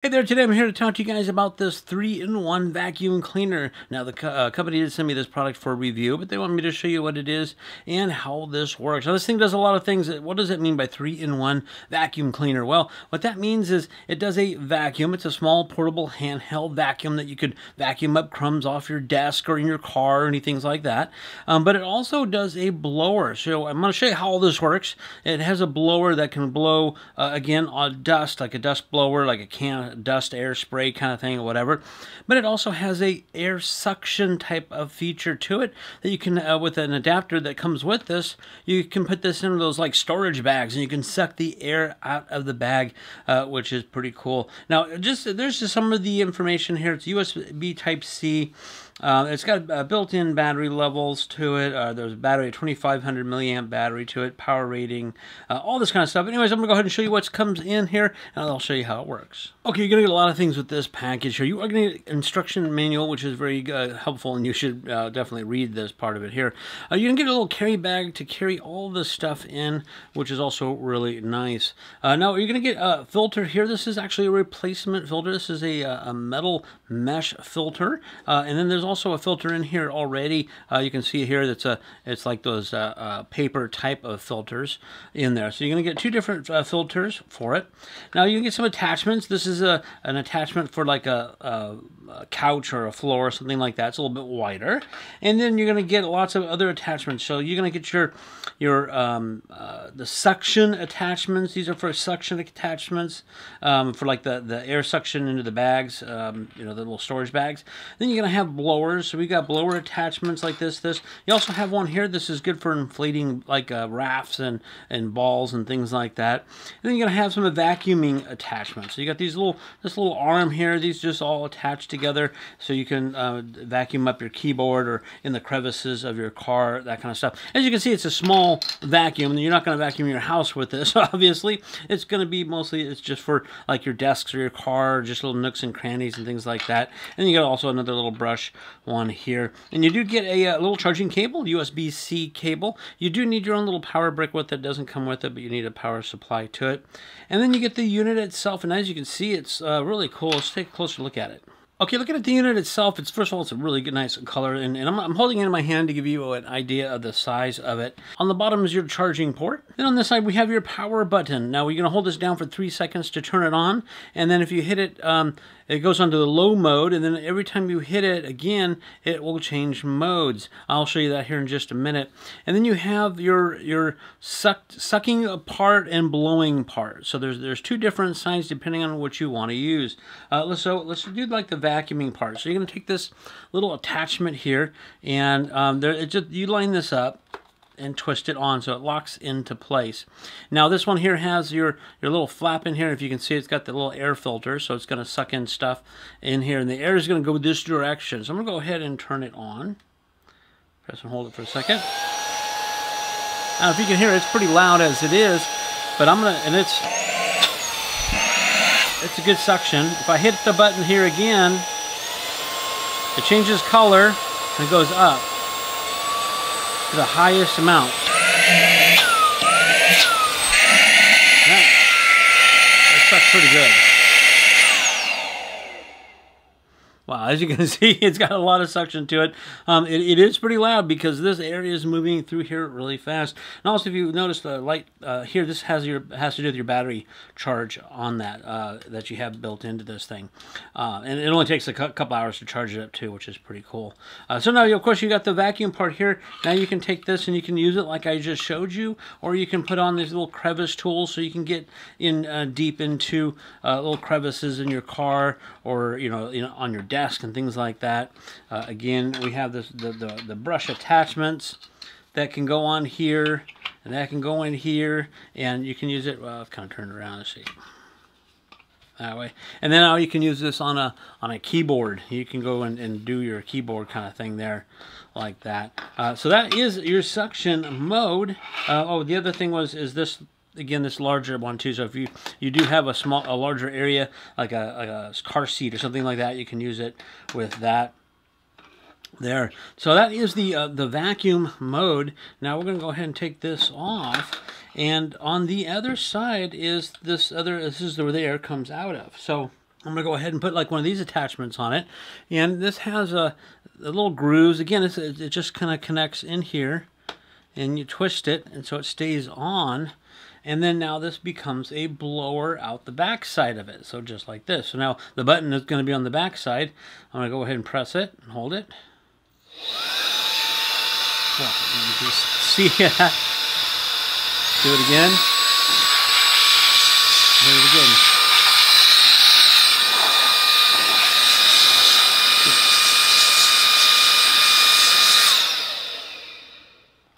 Hey there, today I'm here to talk to you guys about this 3-in-1 vacuum cleaner. Now the company did send me this product for review, but they want me to show you what it is and how this works. Now this thing does a lot of things. What does it mean by 3-in-1 vacuum cleaner? Well, what that means is it does a vacuum. It's a small portable handheld vacuum that you could vacuum up crumbs off your desk or in your car or anything like that. But it also does a blower. So I'm going to show you how all this works. It has a blower that can blow, again, on dust, like a dust blower, like a can dust air spray kind of thing or whatever, but it also has a air suction type of feature to it that you can with an adapter that comes with this, you can put this into those like storage bags and you can suck the air out of the bag, which is pretty cool. Now there's just some of the information here. It's USB type C. It's got built-in battery levels to it. There's a battery, a 2500 milliamp battery to it, power rating, all this kind of stuff. Anyways, I'm going to go ahead and show you what comes in here, and I'll show you how it works. Okay, you're going to get a lot of things with this package here. You are going to get an instruction manual, which is very helpful, and you should definitely read this part of it here. You're going to get a little carry bag to carry all this stuff in, which is also really nice. Now, you're going to get a filter here. This is actually a replacement filter. This is a metal mesh filter, and then there's also a filter in here already. You can see here that's it's like those paper type of filters in there. So you're going to get two different filters for it. Now you can get some attachments. This is an attachment for like a couch or a floor or something like that. It's a little bit wider. And then you're going to get lots of other attachments. So you're going to get your the suction attachments. These are for suction attachments for like the air suction into the bags, you know, the little storage bags. Then you're going to have blowers. So we got blower attachments like this. You also have one here. This is good for inflating like rafts and balls and things like that. And then you're going to have some vacuuming attachments. So you got this little arm here. These just all attached together so you can vacuum up your keyboard or in the crevices of your car, that kind of stuff. As you can see, it's a small vacuum, and you're not going to vacuum your house with this, obviously. It's going to be mostly, it's just for like your desks or your car, just little nooks and crannies and things like that. And you got also another little brush one here. And you do get a little charging cable, USB-C cable. You do need your own little power brick with it. It doesn't come with it, but you need a power supply to it. And then you get the unit itself, and as you can see, it's really cool. Let's take a closer look at it. Okay, looking at the unit itself, first of all, it's a really good, nice color, and I'm holding it in my hand to give you an idea of the size of it. On the bottom is your charging port. Then on this side, we have your power button. Now, you're going to hold this down for 3 seconds to turn it on, and then if you hit it, it goes onto the low mode, and then every time you hit it again, it will change modes. I'll show you that here in just a minute. And then you have your sucking part and blowing part. So there's two different signs depending on what you want to use. Let's do like the vacuuming part. So you're going to take this little attachment here, and you line this up and twist it on so it locks into place. Now this one here has your little flap in here. If you can see, it's got the little air filter, so it's going to suck in stuff in here, and the air is going to go this direction. So I'm going to go ahead and turn it on. Press and hold it for a second. Now if you can hear it, it's pretty loud as it is, but it's a good suction. If I hit the button here again, it changes color and it goes up to the highest amount. That sucks pretty good. Wow, as you can see, it's got a lot of suction to it. It is pretty loud because this area is moving through here really fast. And also, if you notice the light here, this has to do with your battery charge on that that you have built into this thing. And it only takes a couple hours to charge it up too, which is pretty cool. So now, of course, you got the vacuum part here. Now you can take this and you can use it like I just showed you, or you can put on these little crevice tools so you can get in deep into little crevices in your car or on your desk and things like that. Again, we have the brush attachments that can go on here, and that can go in here, and you can use it. Well, I've kind of turned around. Let's see, that way. And then now you can use this on a keyboard. You can go and do your keyboard kind of thing there, like that. So that is your suction mode. Oh, the other thing is this. Again, this larger one too. So if you do have a larger area, like a car seat or something like that, you can use it with that there. So that is the vacuum mode. Now we're going to go ahead and take this off, and on the other side is this is where the air comes out of. So I'm going to go ahead and put like one of these attachments on it. And this has a little grooves. Again, it just kind of connects in here. And you twist it, and so it stays on. And then now this becomes a blower out the back side of it. So just like this. So now the button is going to be on the back side. I'm going to go ahead and press it and hold it. Well, you can see that. Do it again. Do it again.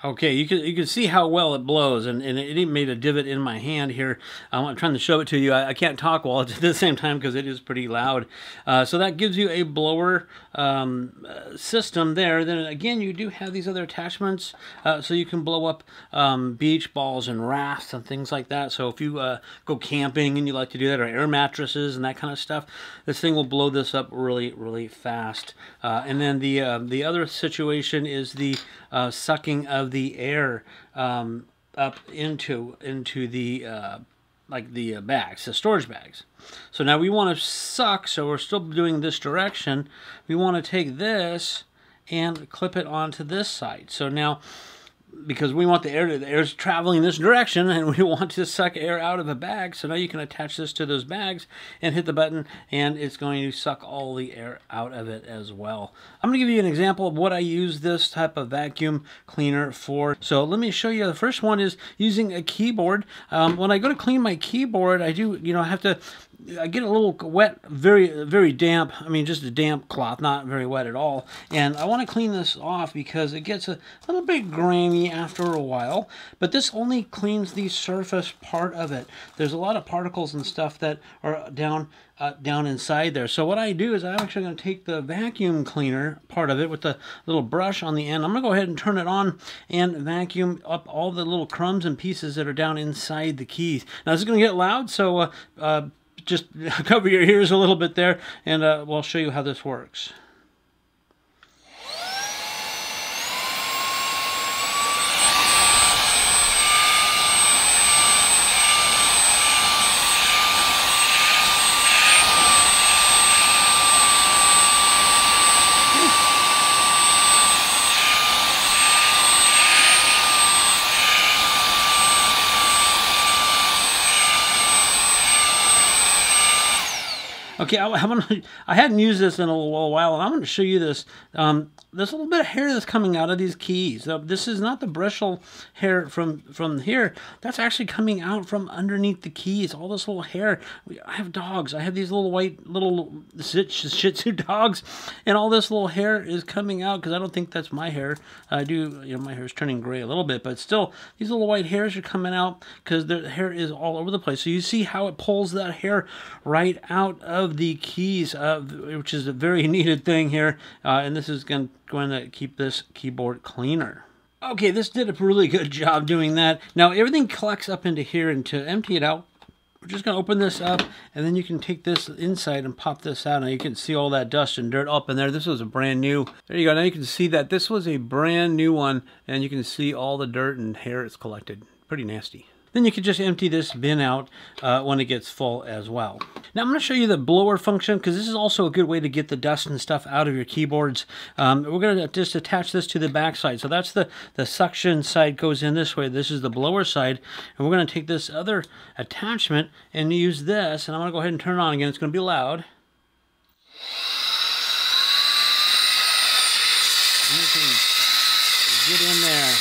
Okay, you can see how well it blows, and it even made a divot in my hand here. I'm trying to show it to you. I can't talk while it's at the same time because it is pretty loud. So that gives you a blower system there. Then again, you do have these other attachments, so you can blow up beach balls and rafts and things like that. So if you go camping and you like to do that, or air mattresses and that kind of stuff, this thing will blow this up really, really fast. And then the other situation is the sucking of the air up into the like the bags, the storage bags. So now we want to suck, so we're still doing this direction. We want to take this and clip it onto this side. So now, because we want the air's traveling this direction, and we want to suck air out of a bag, so now you can attach this to those bags and hit the button, and it's going to suck all the air out of it as well. I'm going to give you an example of what I use this type of vacuum cleaner for. So let me show you. The first one is using a keyboard. When I go to clean my keyboard, I do, I have to, I get a little wet, very, very damp. I mean, just a damp cloth, not very wet at all. And I want to clean this off because it gets a little bit grimy after a while. But this only cleans the surface part of it. There's a lot of particles and stuff that are down inside there. So what I do is I'm actually going to take the vacuum cleaner part of it with the little brush on the end. I'm going to go ahead and turn it on and vacuum up all the little crumbs and pieces that are down inside the keys. Now this is going to get loud, so just cover your ears a little bit there, and we'll show you how this works. Okay, I hadn't used this in a little while, and I'm going to show you this. There's a little bit of hair that's coming out of these keys. This is not the bristle hair from here. That's actually coming out from underneath the keys. All this little hair. I have dogs. I have these little white Shih Tzu dogs, and all this little hair is coming out because I don't think that's my hair. I do, my hair is turning gray a little bit, but still, these little white hairs are coming out because the hair is all over the place. So you see how it pulls that hair right out of the keys, which is a very needed thing here, and this is going to keep this keyboard cleaner. Okay, this did a really good job doing that. Now everything collects up into here, and to empty it out, we're just going to open this up, and then you can take this inside and pop this out. Now you can see all that dust and dirt up in there. This was a brand new. There you go. Now you can see that this was a brand new one, and you can see all the dirt and hair it's collected. Pretty nasty. Then you can just empty this bin out when it gets full as well. Now I'm going to show you the blower function, because this is also a good way to get the dust and stuff out of your keyboards. We're going to just attach this to the back side. So that's the suction side goes in this way. This is the blower side. And we're going to take this other attachment and use this. And I'm going to go ahead and turn it on again. It's going to be loud. And you can get in there.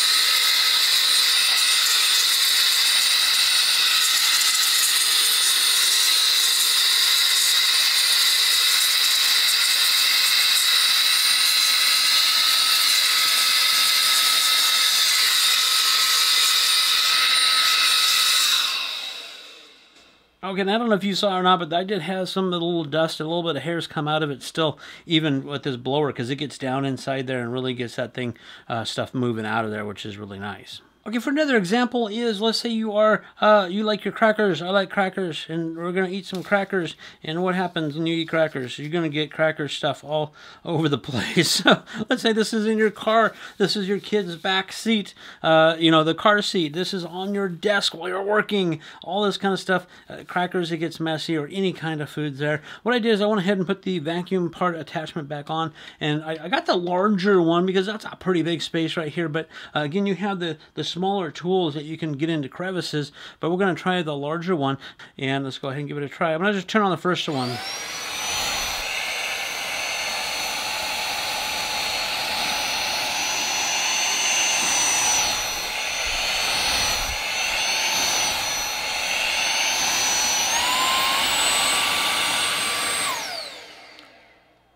Okay, and I don't know if you saw or not, but I did have some of the little dust, a little bit of hairs come out of it still, even with this blower, because it gets down inside there and really gets that thing, stuff moving out of there, which is really nice. Okay, for another example is, let's say you are, you like your crackers, I like crackers, and we're going to eat some crackers, and what happens when you eat crackers? You're going to get cracker stuff all over the place. So let's say this is in your car, this is your kid's back seat, you know, the car seat, this is on your desk while you're working, all this kind of stuff, crackers, it gets messy, or any kind of foods there. What I did is I went ahead and put the vacuum part attachment back on, and I got the larger one because that's a pretty big space right here, but again, you have the smaller tools that you can get into crevices, but we're going to try the larger one, and let's go ahead and give it a try. I'm going to just turn on the first one.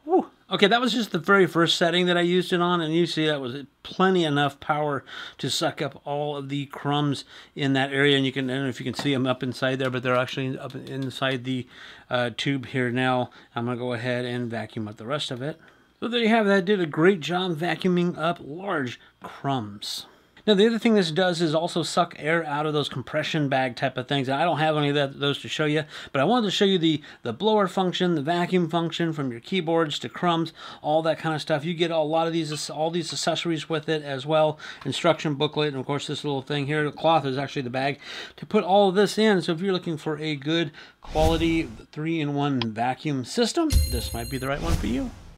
Woo. Okay, that was just the very first setting that I used it on, and you see that was plenty enough power to suck up all of the crumbs in that area. And you can, I don't know if you can see them up inside there, but they're actually up inside the tube here now. I'm going to go ahead and vacuum up the rest of it. So there you have that. Did a great job vacuuming up large crumbs. Now, the other thing this does is also suck air out of those compression bag type of things. And I don't have any of those to show you, but I wanted to show you the blower function, the vacuum function, from your keyboards to crumbs, all that kind of stuff. You get a lot of these, all these accessories with it as well. Instruction booklet, and of course this little thing here, the cloth is actually the bag to put all of this in. So if you're looking for a good quality 3-in-1 vacuum system, this might be the right one for you.